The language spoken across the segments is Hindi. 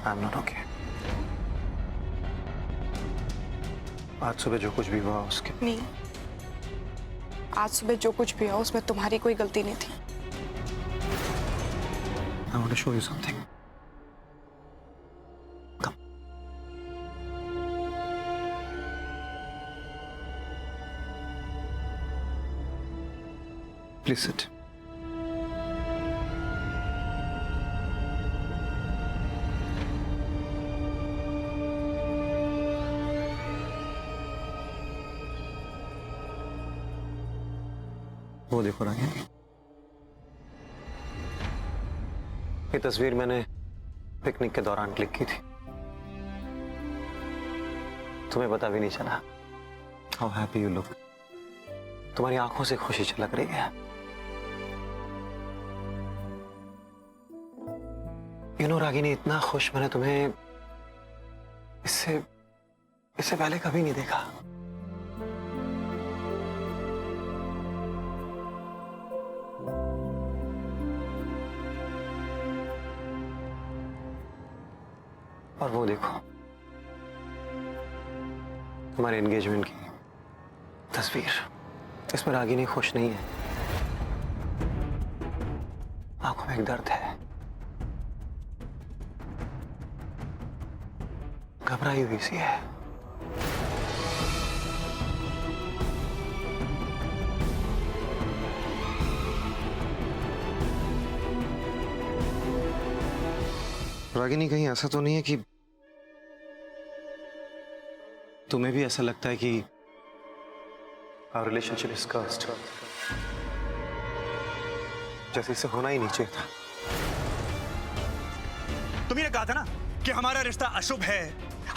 I am not okay. आज सुबह जो कुछ भी हुआ उसके नहीं, आज सुबह जो कुछ भी हुआ उसमें तुम्हारी कोई गलती नहीं थी। I want to show you something. Come. Please sit. वो देखो रागिनी, ये तस्वीर मैंने पिकनिक के दौरान क्लिक की थी। तुम्हें पता भी नहीं चला। How happy you look. तुम्हारी आंखों से खुशी झलक रही है। यू नो रागिनी, इतना खुश मैंने तुम्हें इससे पहले कभी नहीं देखा। और वो देखो, तुम्हारे एंगेजमेंट की तस्वीर, इसमें रागिनी खुश नहीं है। आंखों में एक दर्द है, घबराई हुई सी है। रागिनी, कहीं ऐसा तो नहीं है कि तुम्हें भी ऐसा लगता है कि our relationship is cursed, जैसे इसे होना ही नहीं चाहिए था। तुमने कहा था ना कि हमारा रिश्ता अशुभ है।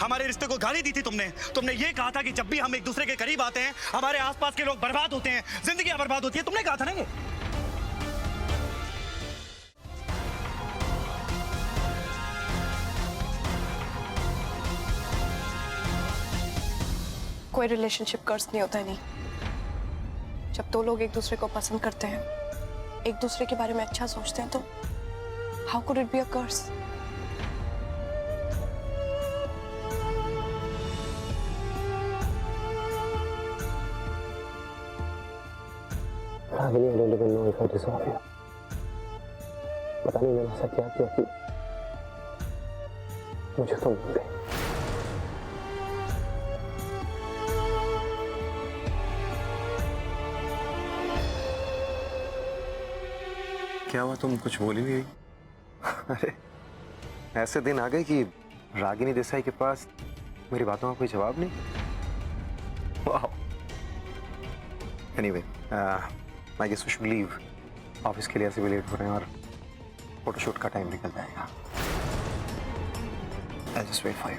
हमारे रिश्ते को गाली दी थी तुमने। तुमने ये कहा था कि जब भी हम एक दूसरे के करीब आते हैं हमारे आसपास के लोग बर्बाद होते हैं, जिंदगी बर्बाद होती है। तुमने कहा था ना ये। कोई रिलेशनशिप कर्स नहीं होता है। नहीं, जब दो लोग एक दूसरे को पसंद करते हैं, एक दूसरे के बारे में अच्छा सोचते हैं, तो how could it be a curse? Ragini, I don't even know if I deserve you। पता नहीं मैंने ऐसा क्या किया कि मुझे तुम मिल गई। क्या हुआ, तुम कुछ बोली नहीं? अरे ऐसे दिन आ गए कि रागिनी देसाई के पास मेरी बातों का कोई जवाब नहीं। वाह। Anyway, I guess we should leave. Office के लिए ऐसे भी लेट हो रहे हैं और फोटोशूट का टाइम निकल जाएगा। I just wait for you.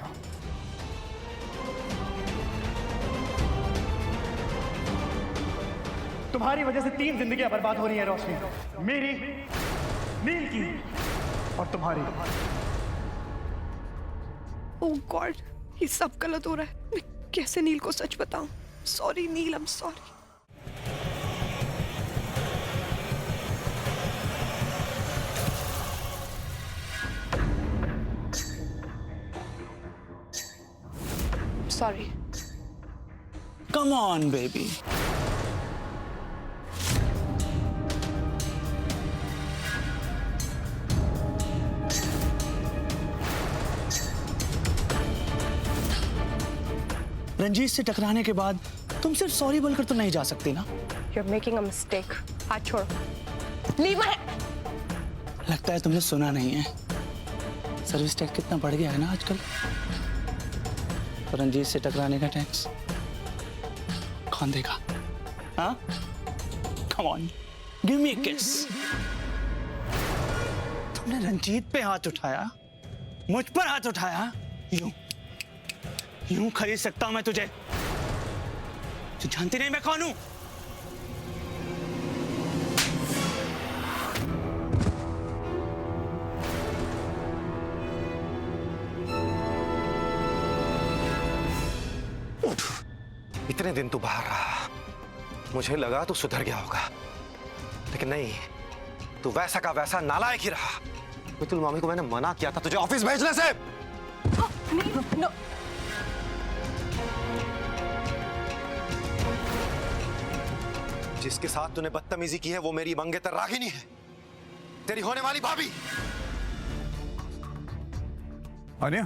तुम्हारी वजह से 3 जिंदगियां बर्बाद हो रही है रोशनी, मेरी, नील की और तुम्हारी। ओह गॉड, ये सब गलत हो रहा है। मैं कैसे नील को सच बताऊं? Sorry Neel, I am sorry. Sorry. Come on baby. Ranjit से टकराने के बाद तुम सिर्फ सॉरी बोलकर तो नहीं जा सकती ना। You are making a mistake. हाथ छोड़ो। Leave my. लगता है तुमने सुना नहीं है। सर्विस टैक्स कितना बढ़ गया है ना आजकल। तो रंजीत से टकराने का टैक्स कौन देगा? हाँ? कम ऑन, गिव मी अ किस। तुमने रंजीत पे हाथ उठाया, मुझ पर हाथ उठाया। यूं खरीद सकता हूं मैं तुझे? तू जानती नहीं मैं कौन हूं? इतने दिन तू बाहर रहा, मुझे लगा तू सुधर गया होगा, लेकिन नहीं, तू वैसा का वैसा नालायक ही रहा। मितुल मामी को मैंने मना किया था तुझे ऑफिस भेजने से। नो जिसके साथ तूने बदतमीजी की है वो मेरी मंगेतर रागिनी है, तेरी होने वाली भाभी। आन्या,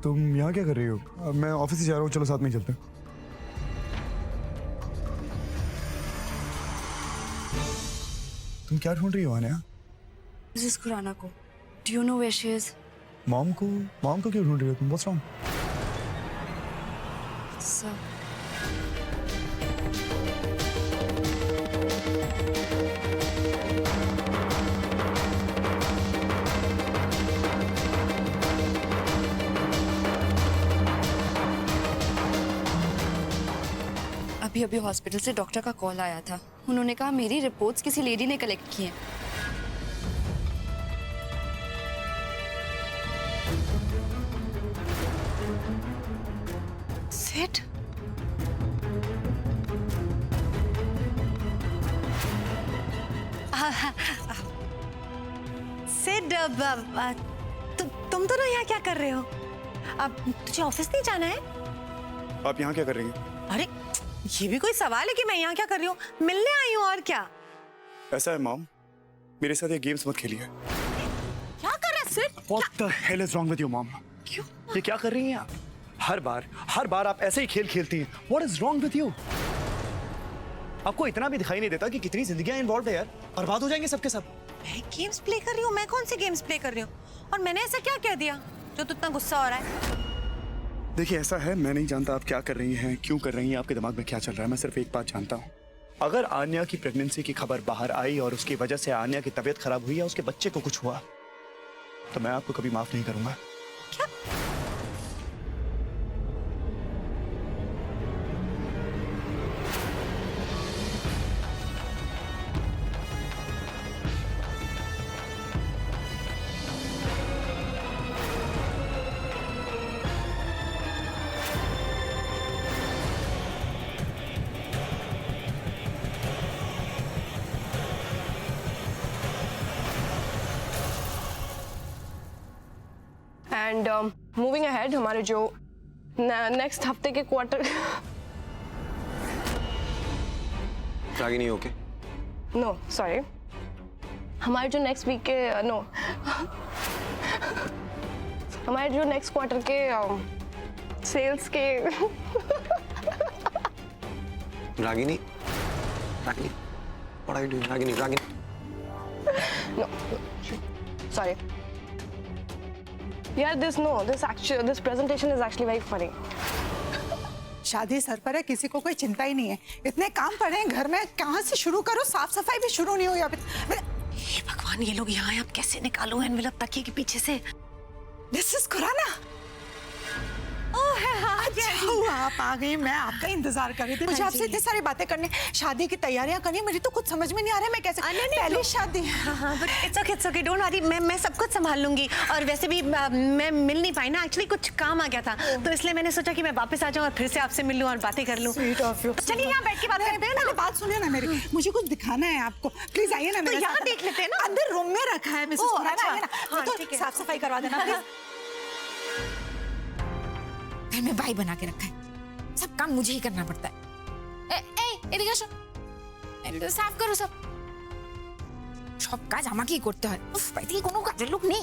तुम यहाँ क्या कर रही हो? अब मैं ऑफिस से जा रहा हूँ, चलो साथ में ही चलते हैं। तुम क्या ढूंढ रही हो आन्या? मिसेस खुराना को। Do you know where she is? Mom को क्यों ढूंढ रही हो तुम? What's wrong? Sir. अभी अभी हॉस्पिटल से डॉक्टर का कॉल आया था। उन्होंने कहा मेरी रिपोर्ट्स किसी लेडी ने कलेक्ट की हैं। Sid? सिड, तुम दोनों यहाँ क्या कर रहे हो? अब तुझे ऑफिस नहीं जाना है? आप यहाँ क्या कर रही हैं? अरे ये भी कोई सवाल है कि मैं यहाँ क्या कर रही हूँ? मिलने आई हूँ और क्या? ऐसा है मॉम, मेरे साथ ये गेम्स मत खेलिए। क्या कर रहा है Sid? What the hell is wrong with you, mom? क्यों? ये क्या कर रही हैं आप? हर बार आप ऐसे ही खेल खेलती हैं। What is wrong with you? आपको इतना भी दिखाई नहीं देता कि कितनी जिंदगियां इन्वॉल्व है यार, बर्बाद हो जाएंगे सबके सब। मैं गेम्स प्ले कर रही हूँ? मैं कौन सी गेम्स प्ले कर रही हूँ? और मैंने ऐसा क्या कह दिया जो तू इतना गुस्सा हो रहा है? देखिए ऐसा है, मैं नहीं जानता आप क्या कर रही हैं, क्यों कर रही हैं, आपके दिमाग में क्या चल रहा है। मैं सिर्फ एक बात जानता हूँ, अगर आन्या की प्रेगनेंसी की खबर बाहर आई और उसकी वजह से आन्या की तबीयत खराब हुई या उसके बच्चे को कुछ हुआ तो मैं आपको कभी माफ नहीं करूंगा। क्या? एंड मूविंग अहेड, हमारे जो नेक्स्ट हफ्ते के quarter Ragini okay? No sorry, हमारे जो नेक्स्ट वीक के हमारे जो नेक्स्ट क्वार्टर के सेल्स के Ragini what are you doing? Ragini no sorry यार, this presentation is actually very funny. शादी सर पर है, किसी को कोई चिंता ही नहीं है। इतने काम पड़े हैं घर में, कहाँ से शुरू करो? साफ सफाई भी शुरू नहीं हुई अभी। हे भगवान, ये लोग यहाँ हैं, अब कैसे निकालूं एनवेलप तकिए के पीछे से? This is Khurana. अच्छा हुआ आप आ गई, मैं आपका इंतजार कर रही थी। मुझे आपसे इतनी सारी बातें करनी, शादी की तैयारियां करनी, मुझे तो कुछ समझ में नहीं आ रहा है मैं कैसे। पहली शादी। हाँ, but it's okay, don't worry, मैं सब कुछ संभाल लूंगी। और वैसे भी मैं मिल नहीं पाई ना, एक्चुअली कुछ काम आ गया था, तो इसलिए मैंने सोचा कि मैं वापस आ जाऊं और फिर से आपसे मिल लूं और बातें कर लूं। चलिए यहाँ बैठ के बात करते हैं ना। बात सुनिए ना मेरी, मुझे कुछ दिखाना है आपको, प्लीज आइए ना। तो यहाँ देख लेते हैं ना, अंदर रूम में रखा है मिसेस खुराना, आइए ना। तो साफ सफाई करवा देना प्लीज। घर में भाई बना के रखा है, सब काम मुझे ही करना पड़ता है। साफ करो सब কাজ আমাকেই করতে হয়। উফ, বাড়িতে কোনো কাজের লোক নেই।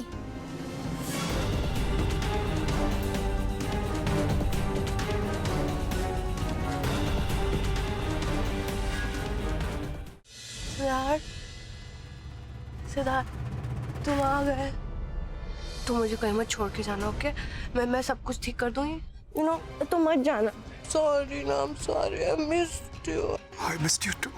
सिद्धार्थ तुम आ गए, तुम मुझे कहीं मत छोड़ के जाना, ओके? मैं सब कुछ ठीक कर दूंगी, यू नो, तुम मत जाना। सॉरी ना, आई am sorry, I missed you. I missed you too.